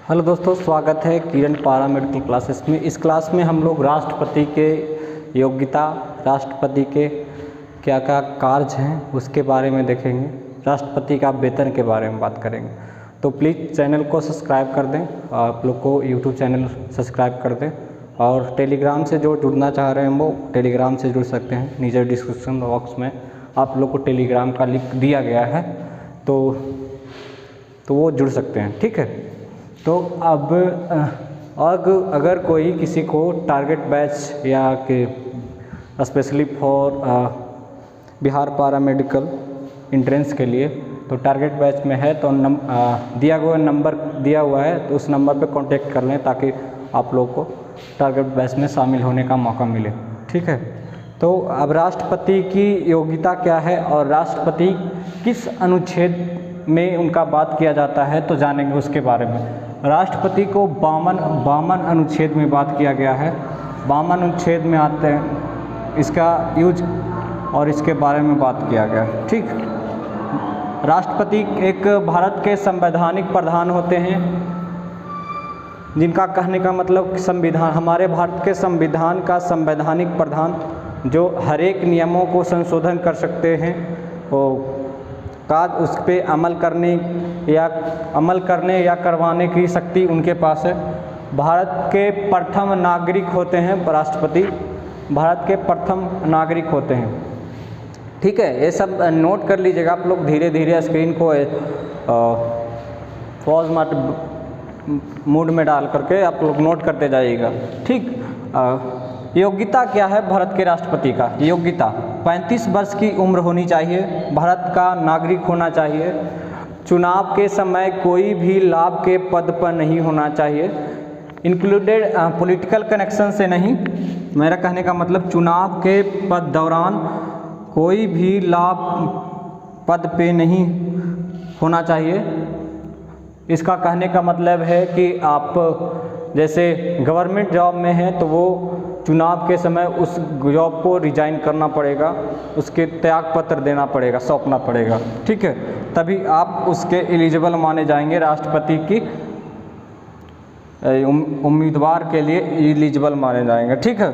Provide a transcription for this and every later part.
Hello दोस्तों, स्वागत है किरण पैरामेडिकल क्लासेस में। इस क्लास में हम लोग राष्ट्रपति के योग्यता, राष्ट्रपति के क्या क्या कार्य हैं उसके बारे में देखेंगे, राष्ट्रपति का वेतन के बारे में बात करेंगे। तो प्लीज़ चैनल को सब्सक्राइब कर दें, आप लोग को यूट्यूब चैनल सब्सक्राइब कर दें और टेलीग्राम से जो जुड़ना चाह रहे हैं वो टेलीग्राम से जुड़ सकते हैं। नीचे डिस्क्रिप्शन बॉक्स में आप लोग को टेलीग्राम का लिंक दिया गया है, तो वो जुड़ सकते हैं। ठीक है, तो अब अगर कोई किसी को टारगेट बैच या कि specially for Bihar paramedical entrance के लिए, तो टारगेट बैच में है तो दिया हुआ नंबर दिया हुआ है, तो उस नंबर पे कांटेक्ट कर लें ताकि आप लोग को टारगेट बैच में शामिल होने का मौका मिले। ठीक है, तो अब राष्ट्रपति की योग्यता क्या है और राष्ट्रपति किस अनुच्छेद में उनका बात किया जाता है तो जानेंगे उसके बारे में। राष्ट्रपति को 52 अनुच्छेद में बात किया गया है। 52 अनुच्छेद में आते हैं इसका यूज और इसके बारे में बात किया गया। ठीक, राष्ट्रपति एक भारत के संवैधानिक प्रधान होते हैं, जिनका कहने का मतलब संविधान, हमारे भारत के संविधान का संवैधानिक प्रधान जो हर एक नियमों को संशोधन कर सकते हैं और काज उस पर अमल करने या करवाने की शक्ति उनके पास है। भारत के प्रथम नागरिक होते हैं राष्ट्रपति, भारत के प्रथम नागरिक होते हैं। ठीक है, ये सब नोट कर लीजिएगा आप लोग, धीरे धीरे स्क्रीन को पॉज मोड में डाल करके आप लोग नोट करते जाइएगा। ठीक, योग्यता क्या है भारत के राष्ट्रपति का? योग्यता 35 वर्ष की उम्र होनी चाहिए, भारत का नागरिक होना चाहिए, चुनाव के समय कोई भी लाभ के पद पर नहीं होना चाहिए, इंक्लूडेड पॉलिटिकल कनेक्शन से नहीं। मेरा कहने का मतलब चुनाव के पद दौरान कोई भी लाभ पद पे नहीं होना चाहिए। इसका कहने का मतलब है कि आप जैसे गवर्नमेंट जॉब में हैं तो वो चुनाव के समय उस जॉब को रिजाइन करना पड़ेगा, उसके त्याग पत्र देना पड़ेगा, सौंपना पड़ेगा। ठीक है, तभी आप उसके एलिजिबल माने जाएंगे, राष्ट्रपति की उम्मीदवार के लिए एलिजिबल माने जाएंगे। ठीक है,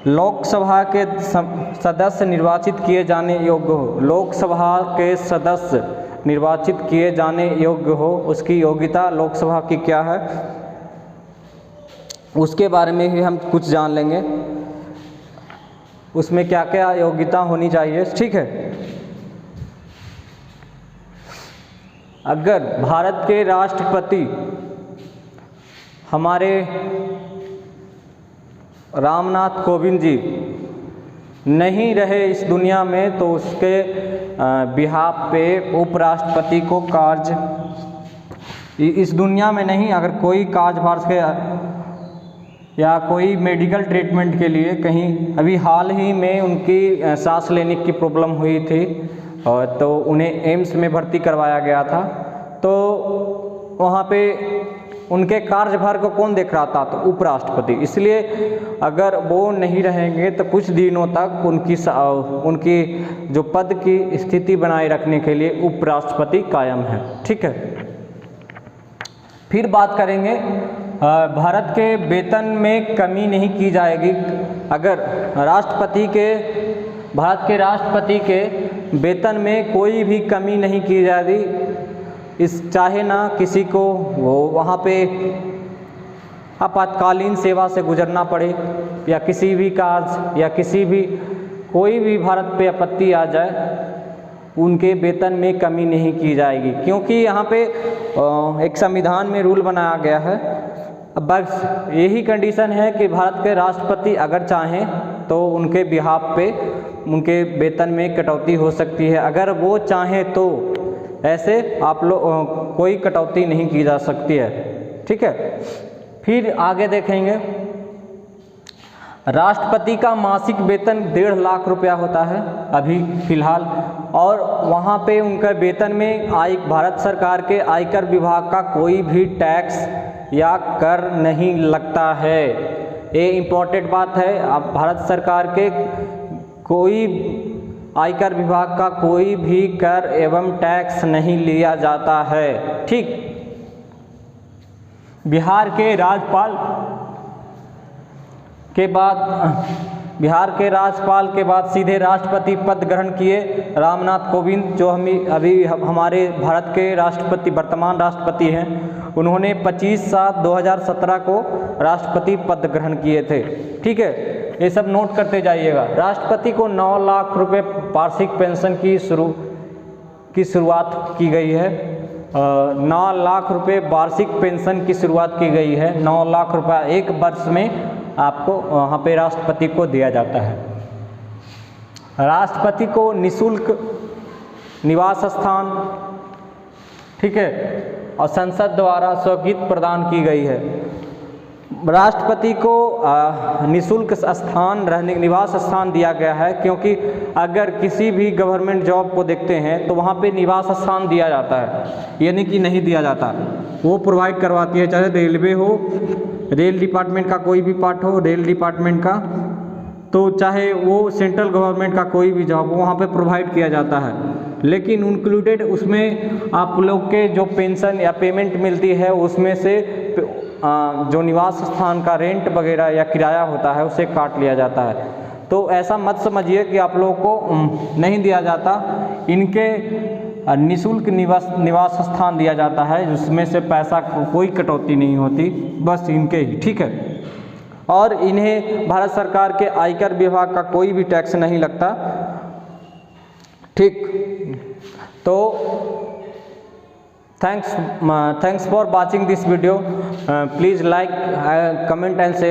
लोकसभा के सदस्य निर्वाचित किए जाने योग्य हो, लोकसभा के सदस्य निर्वाचित किए जाने योग्य हो, उसकी योग्यता लोकसभा की क्या है उसके बारे में भी हम कुछ जान लेंगे, उसमें क्या क्या योग्यता होनी चाहिए। ठीक है, अगर भारत के राष्ट्रपति हमारे रामनाथ कोविंद जी नहीं रहे इस दुनिया में तो उसके बिहाफ पे उपराष्ट्रपति को कार्य इस दुनिया में नहीं, अगर कोई कार्यभार के या कोई मेडिकल ट्रीटमेंट के लिए कहीं, अभी हाल ही में उनकी सांस लेने की प्रॉब्लम हुई थी और तो उन्हें एम्स में भर्ती करवाया गया था, तो वहाँ पे उनके कार्यभार को कौन देख रहा था? तो उपराष्ट्रपति। इसलिए अगर वो नहीं रहेंगे तो कुछ दिनों तक उनकी जो पद की स्थिति बनाए रखने के लिए उपराष्ट्रपति कायम है। ठीक है, फिर बात करेंगे भारत के वेतन में कमी नहीं की जाएगी। अगर भारत के राष्ट्रपति के वेतन में कोई भी कमी नहीं की जाएगी, चाहे ना किसी को वो वहाँ पे आपातकालीन सेवा से गुजरना पड़े या किसी भी कार्य या कोई भी भारत पे आपत्ति आ जाए, उनके वेतन में कमी नहीं की जाएगी, क्योंकि यहाँ पे एक संविधान में रूल बनाया गया है। अब बस यही कंडीशन है कि भारत के राष्ट्रपति अगर चाहें तो उनके बिहाफ पे उनके वेतन में कटौती हो सकती है, अगर वो चाहें तो ऐसे आप लोग कोई कटौती नहीं की जा सकती है। ठीक है, फिर आगे देखेंगे राष्ट्रपति का मासिक वेतन 1.5 लाख रुपया होता है अभी फ़िलहाल, और वहाँ पे उनका वेतन में भारत सरकार के आयकर विभाग का कोई भी टैक्स या कर नहीं लगता है। ये इम्पोर्टेंट बात है, अब भारत सरकार के कोई आयकर विभाग का कोई भी कर एवं टैक्स नहीं लिया जाता है। ठीक, बिहार के राज्यपाल के बाद सीधे राष्ट्रपति पद ग्रहण किए रामनाथ कोविंद, जो अभी हमारे भारत के राष्ट्रपति, वर्तमान राष्ट्रपति हैं। उन्होंने 25/7/2017 को राष्ट्रपति पद ग्रहण किए थे। ठीक है, ये सब नोट करते जाइएगा। राष्ट्रपति को 9 लाख रुपए वार्षिक पेंशन की शुरुआत की गई है। 9 लाख रुपए वार्षिक पेंशन की शुरुआत की गई है। 9 लाख रुपया एक वर्ष में आपको वहाँ पे राष्ट्रपति को दिया जाता है। राष्ट्रपति को निःशुल्क निवास स्थान, ठीक है, और संसद द्वारा स्वीकृति प्रदान की गई है। राष्ट्रपति को निःशुल्क निवास स्थान दिया गया है, क्योंकि अगर किसी भी गवर्नमेंट जॉब को देखते हैं तो वहाँ पे निवास स्थान दिया जाता है, यानी कि नहीं दिया जाता, वो प्रोवाइड करवाती है। चाहे रेलवे हो, रेल डिपार्टमेंट का कोई भी पार्ट हो, रेल डिपार्टमेंट का, तो चाहे वो सेंट्रल गवर्नमेंट का कोई भी जॉब हो, वहाँ पे प्रोवाइड किया जाता है। लेकिन इंक्लूडेड उसमें आप लोग के जो पेंशन या पेमेंट मिलती है, उसमें से जो निवास स्थान का रेंट वगैरह या किराया होता है उसे काट लिया जाता है। तो ऐसा मत समझिए कि आप लोगों को नहीं दिया जाता। इनके निःशुल्क निवास स्थान दिया जाता है, जिसमें से पैसा कोई कटौती नहीं होती, बस इनके ही। ठीक है, और इन्हें भारत सरकार के आयकर विभाग का कोई भी टैक्स नहीं लगता। ठीक, तो thanks for watching this video. Please like, comment and share.